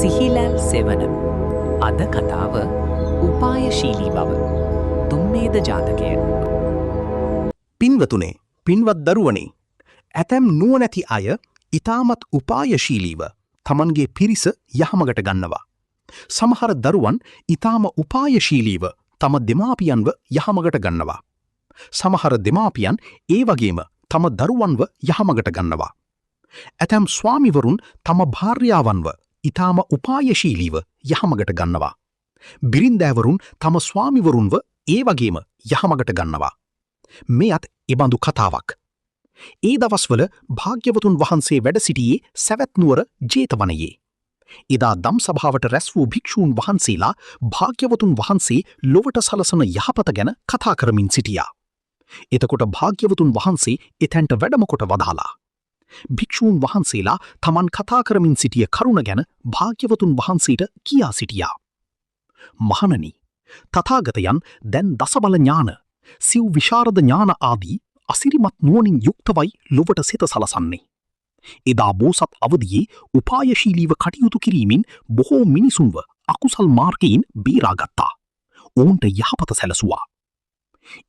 සිහිලැල් සෙවන. අද කතාව උපායශීලී බව. තුන්නේද ජාතකය. පින්වතුනේ, පින්වත් දරුවනේ, ඇතැම් නුවණැති අය ඊටමත් උපායශීලීව තමන්ගේ පිරිස යහමගට ගන්නවා. සමහර දරුවන් ඊටම උපායශීලීව තම දෙමාපියන්ව යහමගට ගන්නවා. සමහර දෙමාපියන් ඒ වගේම තම දරුවන්ව යහමගට ගන්නවා. ඇතැම් ස්වාමිවරුන් තම භාර්යාවන්ව ඊටම උපායශීලීව යහමගට ගන්නවා. බිරින්දෑවරුන් තම ස්වාමිවරුන්ව ඒ වගේම යහමගට ගන්නවා. මෙයත් එබඳු කතාවක්. ඒ දවස්වල භාග්‍යවතුන් වහන්සේ වැඩ සිටියේ සැවැත් නුවර ජේතවනයේ. එදා දම් සභාවට රැස් වූ භික්ෂූන් වහන්සේලා භාග්‍යවතුන් වහන්සේ ලොවට සලසන යහපත ගැන කතා කරමින් සිටියා. එතකොට භාග්‍යවතුන් වහන්සේ එතැන්ට වැඩමකොට වදාලා. භික්ෂූන් වහන්සේලා තමන් කතා කරමින් සිටිය කරුණ ගැන භාග්‍යවතුන් වහන්සේට කියා සිටියා. මහණනි, තථාගතයන් දැන් දසබල ඥාන, සිව් විශාරද ඥාන ආදී අසිරිමත් නුවණින් යුක්තවයි ලොවට සිත සලසන්නේ. එදා බෝසත් අවදියේ උපායශීලීව කටයුතු කිරීමෙන් බොහෝ මිනිසුන්ව අකුසල් මාර්ගයෙන් බේරාගත්තා. ඔවුන්ට යහපත සැලසුවා.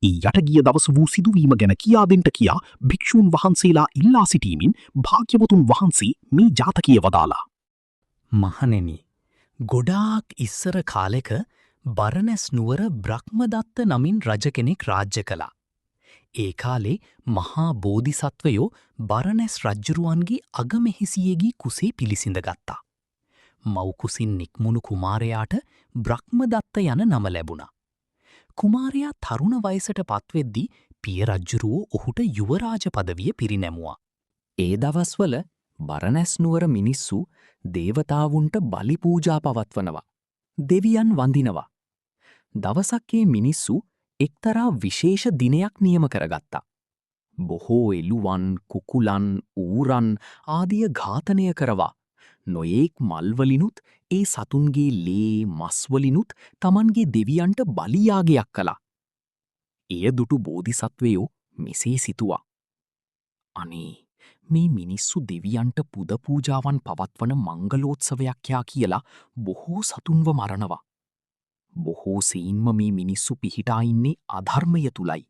ඒ යටගිය දවස වූ සිදුවීම ගැන කියා දෙන්ට කියා භික්ෂූන් වහන්සේලා ඉල්ලා සිටීමෙන් භාග්‍යවතුන් වහන්සේ මේ ජාතකය වදාලා. මහණෙනි, ගොඩාක් ඉස්සර කාලෙක බරණැස් නුවර බ්‍රහ්මදත්ත නමින් රජ කෙනෙක් රාජ්‍ය කළා. ඒ කාලේ මහා බෝධිසත්වයෝ බරණැස් රජ්ජුරුවන්ගේ අගමෙහිසියේගී කුසේ පිළිසිඳ ගත්තා. මව්කුසින් නික්මුණු කුමාරයාට බ්‍රහ්මදත්ත යන නම ලැබුණා. කුමාරයා තරුණ වයසට පත්වෙද්දී පිය රජ්ජුරුවෝ ඔහුට යුවරාජ පදවිය පිරිනැමුවා. ඒ දවස්වල බරණැස් නුවර මිනිස්සු දේවතාවුන්ට බලි පූජා පවත්වනවා. දෙවියන් වඳිනවා. දවසක් ඒ මිනිස්සු එක්තරා විශේෂ දිනයක් නියම කරගත්තා. බොහෝ එළුවන්, කුකුලන්, ඌරන් ආදිය ඝාතනය කරවා නොයෙක් මල්වලිනුත් ඒ සතුන්ගේ ලේ මස්වලිනුත් තමන්ගේ දෙවියන්ට බලියාගයක් කළා. එය දුටු බෝධිසත්වයෝ මෙසේ සිතුවා. අනේ, මේ මිනිස්සු දෙවියන්ට පුද පූජාවන් පවත්වන මංගලෝත්සවයක් යා කියලා බොහෝ සතුන්ව මරනවා. බොහෝ සෙයින්ම මේ මිනිස්සු පිහිටා ඉන්නේ අධර්මය තුලයි.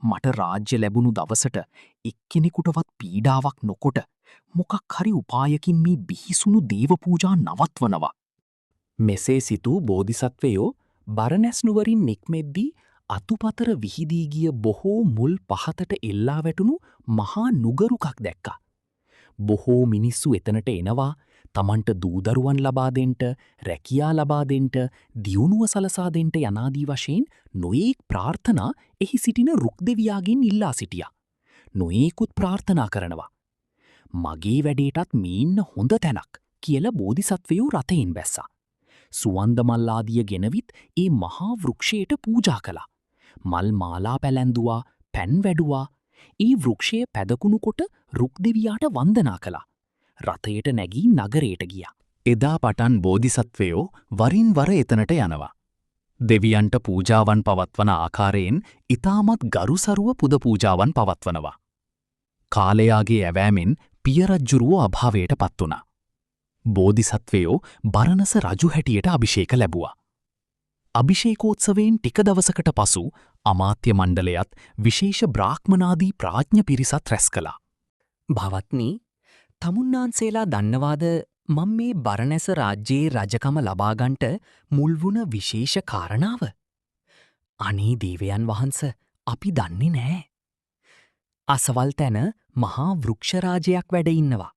මට රාජ්‍ය ලැබුණු දවසට එක්කෙනෙකුටවත් පීඩාවක් නොකොට මොකක් හරි උපායකින් මේ බිහිසුණු දේව පූජා නවත්වනවා. මෙසේ සිතූ බෝධිසත්වයෝ බරණැස් නුවරින් නික්මෙද්දී අතුපතර විහිදී ගිය බොහෝ මුල් පහතට එල්ලා වැටුණු මහා නුගරුකක් දැක්කා. බොහෝ මිනිස්සු එතනට එනවා තමන්ට දූදරුවන් ලබා දෙන්ට, රැකියා ලබා දෙන්ට, දියුණුව සලසා දෙන්ට යනාදී වශයෙන් නොයෙක් ප්‍රාර්ථනා එහි සිටින රුක් දෙවියාගෙන් ඉල්ලා සිටියා. නොයෙකුත් ප්‍රාර්ථනා කරනවා. මගේ වැඩේටත් මේන්න හොඳ තැනක් කියලා බෝධිසත්වයෝ රථයෙන් බැස්සා. සුවන්ද මල් ආදිය ගෙනවිත් ඒ මහා වෘක්ෂයට පූජා කළා. මල් මාලා පැලැන්දුවා, පැන් වැඩුවා. ඒ වෘක්ෂය පැදකුණු කොට රුක් දෙවියාට වන්දනා කළා. රථයට නැගී නගරයට ගියා. එදා පටන් බෝධිසත්වයෝ වරින් වර එතනට යනවා. දෙවියන්ට පූජාවන් පවත්වන ආකාරයෙන් ඊටමත් ගරුසරුව පුද පූජාවන් පවත්වනවා. කාලයාගේ ඇවෑමෙන් පිය රජ්ජුරුවෝ අභාවයට පත් වුණා. බෝධිසත්වයෝ බරණස රජු හැටියට අභිෂේක ලැබුවා. අභිෂේකෝත්සවයෙන් ටික දවසකට පසු අමාත්‍ය මණ්ඩලයත් විශේෂ බ්‍රාහ්මනාදී ප්‍රාඥ පිරිසත් රැස් කළා. භවත්නි, තමුන්නාන්සේලා දන්නවාද මම මේ බරණැස රාජ්‍යයේ රජකම ලබාගන්ට මුල්වුණ විශේෂ කාරණාව? අනේ දේවයන් වහන්ස, අපි දන්නේ නෑ. අසවල් තැන මහා වෘක්ෂරාජයක් වැඩ ඉන්නවා.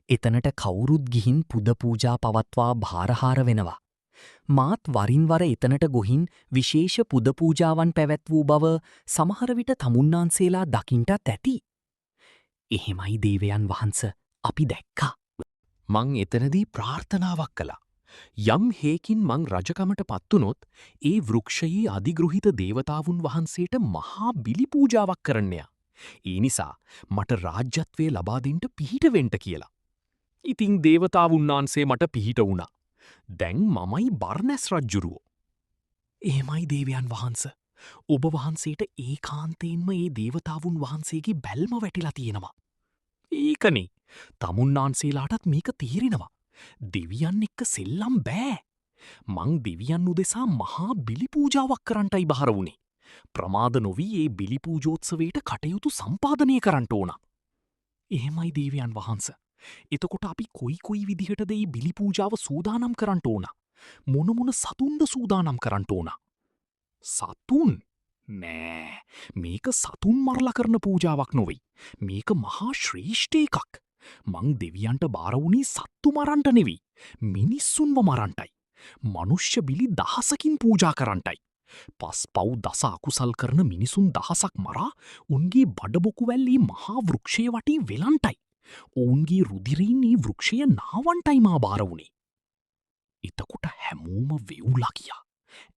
එතනට කවුරුත් ගිහින් පුද පූජා පවත්වා භාරහාර වෙනවා. මාත් වරින් වර එතනට ගොහින් විශේෂ පුද පූජාවන් පැවැත් වූ බව සමහර විට තමුන්නාන්සේලා දකින්ටත් ඇති. එහෙමයි දේවයන් වහන්ස, අපි දැක්කා. මං එතනදී ප්‍රාර්ථනාවක් කළා. යම් හේකින් මං රජකමට පත්වුනොත් ඒ වෘක්ෂයේ අධිගෘහිත දේවතාවුන් වහන්සේට මහා බිලි පූජාවක් කරන්නයා. ඒ නිසා මට රාජ්‍යත්වය ලබා දෙන්න පිහිට වෙන්න කියලා. ඉතින් දේවතාවුන් වහන්සේ මට පිහිට වුණා. දැන් මමයි බරණැස් රජ්ජුරුවෝ. එහෙමයි දේවයන් වහන්ස. ඔබ වහන්සේට ඒකාන්තයෙන්ම ඒ දේවතාවුන් වහන්සේගේ බැල්ම වැටිලා තියෙනවා. ඒකනේ, තමුන්නාන්සේලාටත් මේක තේරෙනවා. දෙවියන් එක්ක සෙල්ලම් බෑ. මං දෙවියන් උදෙසා මහා බිලිපූජාවක් කරන්ටයි බහර වුණේ. ප්‍රමාද නොවී ඒ බිලිපූජෝත්සවයට කටයුතු සම්පාධනය කරන්ට ඕන. එහෙමයි දේවයන් වහන්ස. එතකොට අපි කොයි විදිහටද ඒ බිලිපූජාව සූදානම් කරන්ට ඕන. මොනමොන සතුන්ද සූදානම් කරන්ට ඕන. සතුන්? නෑ, මේක සතුන් මරලා කරන පූජාවක් නොවෙයි. මේක මහා ශ්‍රේෂ්ඨ එකක්. මං දෙවියන්ට බාරවුණේ සත්තු මරන්ට නෙවී. මිනිස්සුන්ව මරන්ටයි. මනුෂ්‍ය බිලි දහසකින් පූජා කරන්ටයි. පස් පව් දස අකුසල් කරන මිනිසුන් දහසක් මරා උන්ගේ බඩබොකුවැල්ලී මහා වෘක්ෂය වටේ වෙලන්ටයි. ඔවුන්ගේ රුදිරීන්නේ වෘක්ෂය නාවන්ටයි මා බාරවුණේ. එතකොට හැමෝම වෙවුලා ගියා.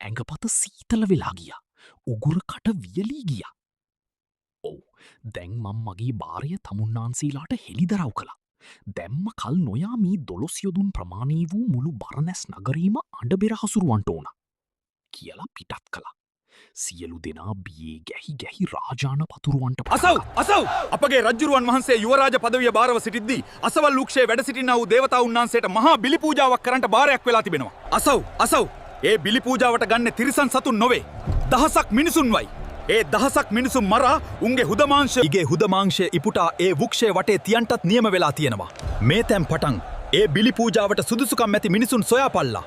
ඇඟපත සීතල වෙලා ගියා. උගුරකට වියලී ගියා. ඔව්, දැන් මං මගේ භාරය තමුන්නාන්සීලාට හෙළිදරව් කළා. දැම්ම කල් නොයා මී 12 යොදුන් ප්‍රමාණී වූ මුළු බරණැස් නගරීම අඬබෙර හසුරුවන්ට ඕන කියලා පිටත් කළා. සියලු දෙනා බියේ ගැහි රාජාන පතුරුවන්ට අසව් අපගේ රජ්ජුරුවන් වහන්සේ යුවරාජ පදවිය භාරව සිටිද්දී අසවල් ලූක්ෂයේ වැඩ සිටිනා වූ දේවතාවුන් වහන්සේට මහා බිලි පූජාවක් කරන්නට භාරයක් වෙලා තිබෙනවා. අසව් ඒ බිලි පූජාවට ගන්න තිරිසන් සතුන් නොවේ. දහසක් මිනිසුන්වයි. ඒ දහසක් මිනිසුන් මරා උන්ගේ හුදමාංශය ඉපුටා ඒ වෘක්ෂයේ වටේ තියන්ටත් නියම වෙලා තියෙනවා. මේ තැන් පටන් ඒ බිලි පූජාවට සුදුසුකම් ඇති මිනිසුන් සොයාපල්ලා.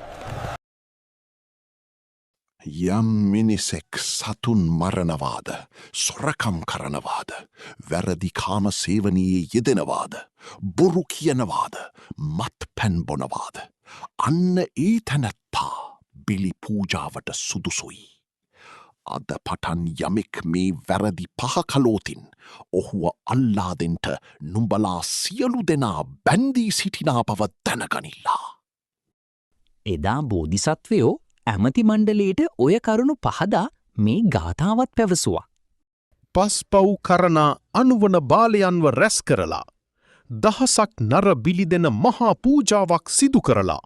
යම් මිනිසෙක් සතුන් මරණවාද, සොරකම් කරනවාද, වැරදි කාම සේවනයේ යෙදෙනවාද, බොරු කියනවාද, මත් පැන් බොනවාද, අන්න ඒ තැනැත්තා බිලි පූජාවට සුදුසුයි. අද පටන් යමෙක් මේ වැරදි පහකලෝතින් ඔහුව අල්ලාදෙන්ට නුඹලා සියලු දෙනා බැන්දී සිටිනා බව දැනගනිල්ලා. එදා බෝධිසත්වයෝ ඇමති මණ්ඩලයට ඔය කරුණු පහදා මේ ගාථාවත් පැවසුවා. පස්පව් කරනා අනුවන බාලයන්ව රැස් කරලා, දහසක් නර බිලිදෙන මහා පූජාවක් සිදු කරලා,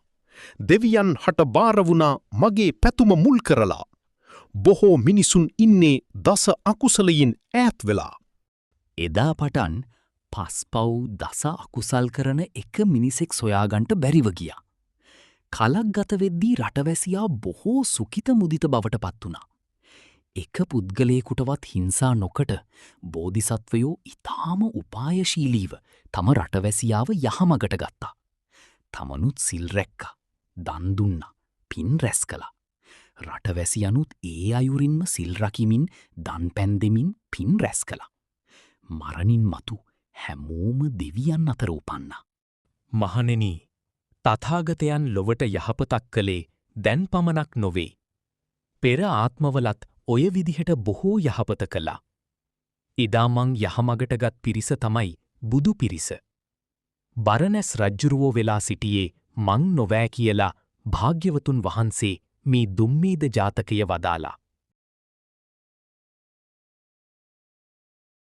දෙවියන් හට බාරවුණා මගේ පැතුම මුල් කරලා, බොහෝ මිනිසුන් ඉන්නේ දස අකුසලයින් ඈත් වෙලා. එදා පටන් පස්පව් දස අකුසල් කරන එක මිනිසෙක් සොයාගන්ට බැරිව ගියා. කලක් ගතවෙද්දී රටවැසියා බොහෝ සුකිත මුදිත බවට පත් වුණා. එක පුද්ගලයෙකුටවත් හිංසා නොකට බෝධිසත්වයෝ ඉතාම උපායශීලීව තම රටවැසියාව යහමගට ගත්තා. තමනුත් සිල් රැක්ක, දන් දුන්න, පින් රැස් කළා. රටවැසියනුත් ඒ අයුරින්ම සිල් රකිමින් දන් පැන් දෙමින් පින් රැස් කළා. මරණින් මතු හැමෝම දෙවියන් අතර උපන්නා. මහණෙනි, තථාගතයන් ලොවට යහපතක් කළේ දැන් පමණක් නොවේ. පෙර ආත්මවලත් ඔය විදිහට බොහෝ යහපත කළා. එදා මං යහමගට ගත් පිරිස තමයි බුදු පිරිස. බරණැස් රජ්ජුරුවෝ වෙලා සිටියේ මං නොවෑ කියලා භාග්‍යවතුන් වහන්සේ මේ දුම්මේද ජාතකය වදාලා.